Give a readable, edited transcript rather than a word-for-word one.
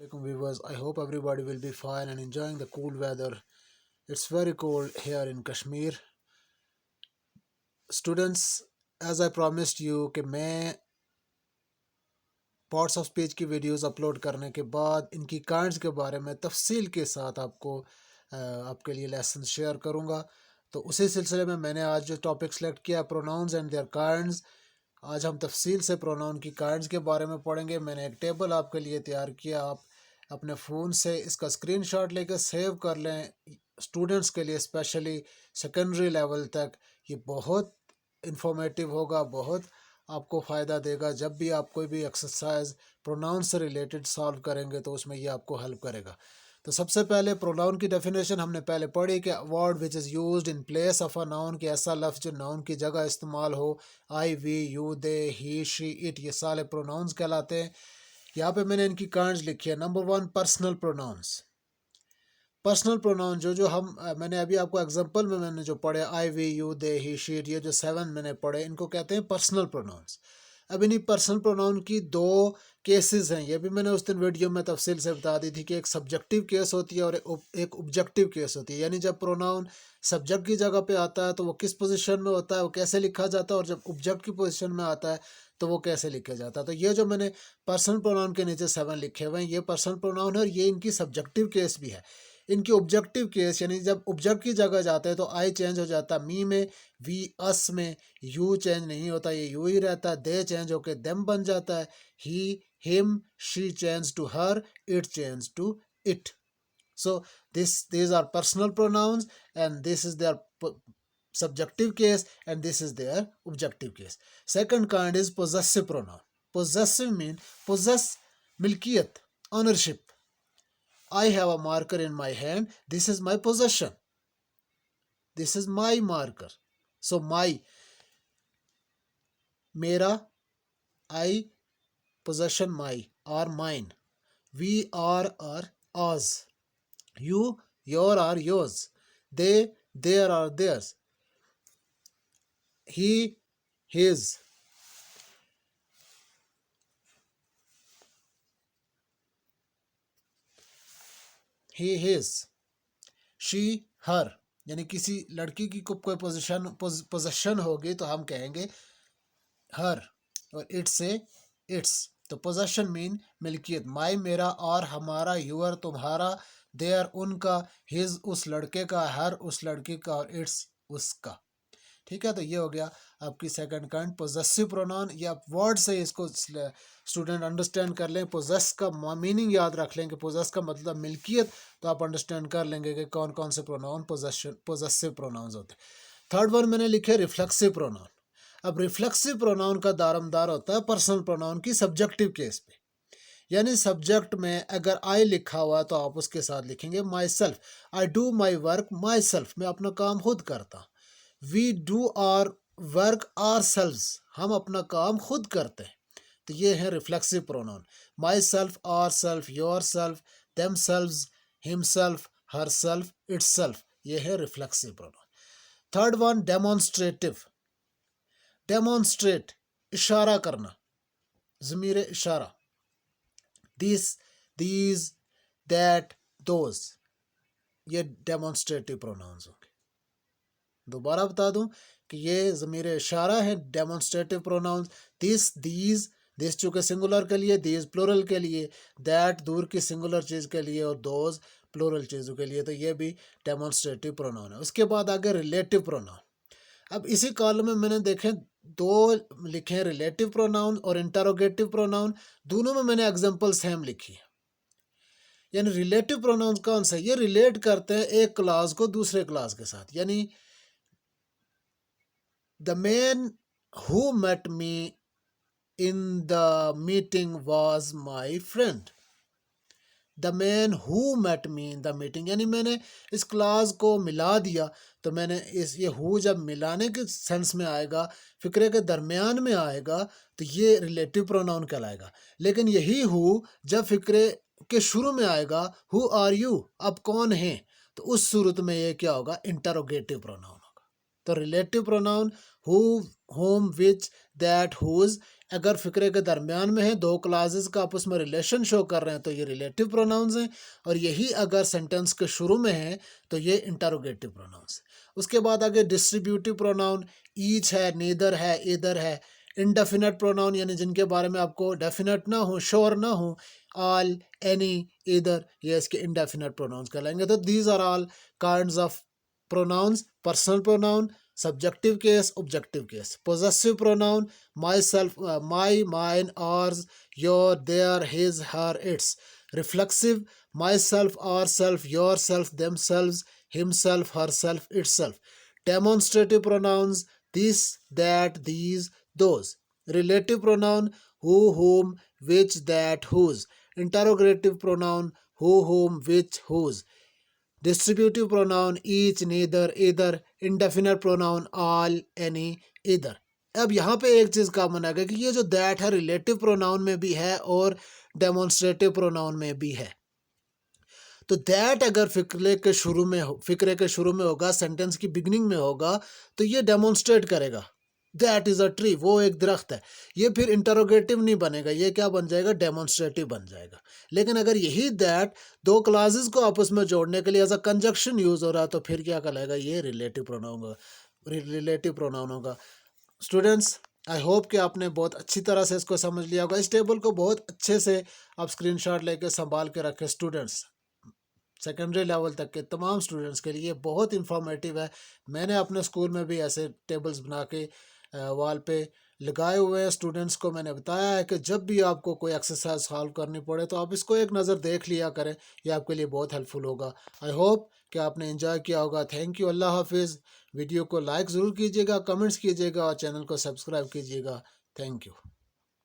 Assalamualaikum viewers, I hope everybody will be fine and enjoying the cool weather. It's very cold here in Kashmir. Students, as I promised you कि मैं parts of speech की videos upload करने के बाद इनकी kinds के बारे में तफसील के साथ आपके लिए लेसन शेयर करूंगा। तो उसी सिलसिले में मैंने आज जो टॉपिक सेलेक्ट किया प्रोनाउंस एंड देयर काइंड्स। आज हम तफसील से प्रोनाउन की काइंड्स के बारे में पढ़ेंगे। मैंने एक टेबल आपके लिए तैयार किया, आप अपने फ़ोन से इसका स्क्रीनशॉट लेकर सेव कर लें। स्टूडेंट्स के लिए स्पेशली सेकेंडरी लेवल तक ये बहुत इंफॉर्मेटिव होगा, बहुत आपको फ़ायदा देगा। जब भी आप कोई भी एक्सरसाइज प्रोनाउन से रिलेटेड सॉल्व करेंगे तो उसमें ये आपको हेल्प करेगा। तो सबसे पहले प्रोनाउन की डेफिनेशन हमने पहले पढ़ी कि word which is used in place of a noun, कि ऐसा लफ्ज़ जो नाउन की जगह इस्तेमाल हो। I, we, you, they, he, she, it, ये सारे प्रोनाउंस कहलाते हैं। यहाँ पे मैंने इनकी काइंड्स लिखी है। Number 1, personal pronouns. Personal pronoun जो मैंने अभी आपको एग्जांपल में मैंने जो पढ़े I, we, you, they, he, she, it, ये जो 7 मैंने पढ़े इनको कहते हैं पर्सनल प्रोनाउंस। अब इन्हीं पर्सनल प्रोनाउन की 2 केसेस हैं। ये भी मैंने उस दिन वीडियो में तफसील से बता दी थी कि एक सब्जेक्टिव केस होती है और एक ऑब्जेक्टिव केस होती है। यानी जब प्रोनाउन सब्जेक्ट की जगह पे आता है तो वो किस पोजीशन में होता है, वो कैसे लिखा जाता है, और जब ऑब्जेक्ट की पोजीशन में आता है तो वो कैसे लिखा जाता है। तो ये जो मैंने पर्सनल प्रोनाउन के नीचे 7 लिखे हुए हैं ये पर्सनल प्रोनाउन है, और ये इनकी सब्जेक्टिव केस भी है। इनकी ऑब्जेक्टिव केस यानी जब ऑब्जेक्ट की जगह जाते हैं तो आई चेंज हो जाता है मी में, वी अस में, यू चेंज नहीं होता, ये यू ही रहता है, दे चेंज होकर देम बन जाता है, he, him, she change to her, it change to it. So these are personal pronouns and this is their subjective case and this is their objective case. Second kind is possessive pronoun. Possessive mean possess, milkiyat, ownership. I have a marker in my hand. This is my possession. This is my marker. So my, mera, I, possession my, or mine. We are ours. You, your or yours. They, their or theirs. He, his. He, his. She, her. यानी किसी लड़की की कोई position होगी तो हम कहेंगे हर, और इट से इट्स। तो पोजेशन मीन मिल्कियत, माई मेरा, और हमारा, यूअर तुम्हारा, देयर उनका, हिज उस लड़के का, हर उस लड़की का, और इट्स उसका। ठीक है, तो ये हो गया आपकी सेकंड काइंड पोजेसिव प्रोनाउन। या आप वर्ड से इसको स्टूडेंट अंडरस्टैंड कर लें। पोजेस का मीनिंग याद रख लें कि पोजेस का मतलब मिल्कियत, तो आप अंडरस्टैंड कर लेंगे कि कौन कौन से प्रोनाउन पोजेसिव प्रोनाउन होते हैं। थर्ड वन मैंने लिखे रिफ्लेक्सिव प्रोनाउन। अब रिफ्लेक्सिव प्रोनाउन का दारोमदार होता है पर्सनल प्रोनाउन की सब्जेक्टिव केस पे। यानी सब्जेक्ट में अगर आई लिखा हुआ तो आप उसके साथ लिखेंगे myself. I do my work myself, मैं अपना काम खुद करता हूँ। We do our work ourselves, हम अपना काम खुद करते हैं। तो ये है reflexive pronoun. Myself, ourselves, yourself, themselves, himself, herself, itself, ये है reflexive pronoun. Third one demonstrative. Demonstrate, इशारा करना, ज़मीर इशारा। दिस, दीज, दैट, दोज, ये डेमोन्स्ट्रेटिव प्रोनाउंस होंगे। दोबारा बता दूं कि ये ज़मीर इशारा है demonstrative pronouns. This, these, this चूँकि सिंगुलर के लिए, दीज प्लूरल के लिए, दैट दूर की सिंगुलर चीज़ के लिए, और दोज प्लूरल चीज़ों के लिए। तो ये भी डेमोन्स्ट्रेटिव प्रोनाउन है। उसके बाद आगे रिलेटिव प्रोनाउन। अब इसी कॉलम में मैंने देखे 2 लिखे हैं, रिलेटिव प्रोनाउन और इंटरोगेटिव प्रोनाउन। दोनों में मैंने एग्जांपल सेम लिखी है। यानी रिलेटिव प्रोनाउन कौन सा, ये रिलेट करते हैं एक क्लास को दूसरे क्लास के साथ। यानी the man who met me in the meeting was my friend. The man who met me in the meeting, यानी मैंने इस क्लास को मिला दिया। तो मैंने ये हु जब मिलाने के सेंस में आएगा, फिक्रे के दरमियान में आएगा, तो ये रिलेटिव प्रोनाउन कहलाएगा। लेकिन यही हु जब फिक्रे के शुरू में आएगा, हु आर यू, अब कौन है, तो उस सूरत में ये क्या होगा, इंटरोगेटिव प्रोनाउन होगा। तो relative pronoun who whom which that whose. अगर फिक्रे के दरमियान में है, दो क्लासेस का आपस में रिलेशन शो कर रहे हैं तो ये रिलेटिव प्रोनाउंस हैं, और यही अगर सेंटेंस के शुरू में है तो ये इंटरोगेटिव प्रोनाउंस। उसके बाद आगे डिस्ट्रीब्यूटिव प्रोनाउन ईच है, नीदर है, इधर है। इनडेफिनेट प्रोनाउन यानी जिनके बारे में आपको डेफिनेट ना हो, श्योर ना हो, ऑल, एनी, इधर, ये इसके इनडेफिनेट प्रोनाउंस कहलाएंगे। तो these are all kinds of pronouns. Personal pronoun, subjective case, objective case. Possessive pronoun myself, my, mine, ours, your, their, his, her, its. Reflexive myself, ourself, yourself, themselves, himself, herself, itself. Demonstrative pronouns this, that, these, those. Relative pronoun who, whom, which, that, whose. Interrogative pronoun who, whom, which, whose. Distributive pronoun each, neither, इधर। Indefinite pronoun all, any, इधर। अब यहाँ पे एक चीज़ common आ गया कि ये जो दैट है रिलेटिव प्रोनाउन में भी है और डेमोन्स्ट्रेटिव प्रोनाउन में भी है। तो दैट अगर फिक्रे के शुरू में होगा, सेंटेंस की बिगनिंग में होगा, तो ये डेमोन्स्ट्रेट करेगा दैट इज़ अ ट्री, वो एक दरख्त है। ये फिर इंटरोगेटिव नहीं बनेगा, ये क्या बन जाएगा, डेमोन्स्ट्रेटिव बन जाएगा। लेकिन अगर यही दैट दो क्लासेस को आपस में जोड़ने के लिए एज अ कंजक्शन यूज हो रहा तो फिर क्या कहलाएगा, ये रिलेटिव प्रोनाउन होगा, रिलेटिव प्रोनाउन होगा। स्टूडेंट्स, आई होप कि आपने बहुत अच्छी तरह से इसको समझ लिया होगा। इस टेबल को बहुत अच्छे से आप स्क्रीनशॉट लेके संभाल के रखें। स्टूडेंट्स, सेकेंडरी लेवल तक के तमाम स्टूडेंट्स के लिए बहुत इंफॉर्मेटिव है। मैंने अपने स्कूल में भी ऐसे टेबल्स बना के वॉल पे लगाए हुए हैं। स्टूडेंट्स को मैंने बताया है कि जब भी आपको कोई एक्सरसाइज सॉल्व करनी पड़े तो आप इसको एक नज़र देख लिया करें, ये आपके लिए बहुत हेल्पफुल होगा। आई होप कि आपने एंजॉय किया होगा। थैंक यू, अल्लाह हाफिज़। वीडियो को लाइक ज़रूर कीजिएगा, कमेंट्स कीजिएगा और चैनल को सब्सक्राइब कीजिएगा। Thank you.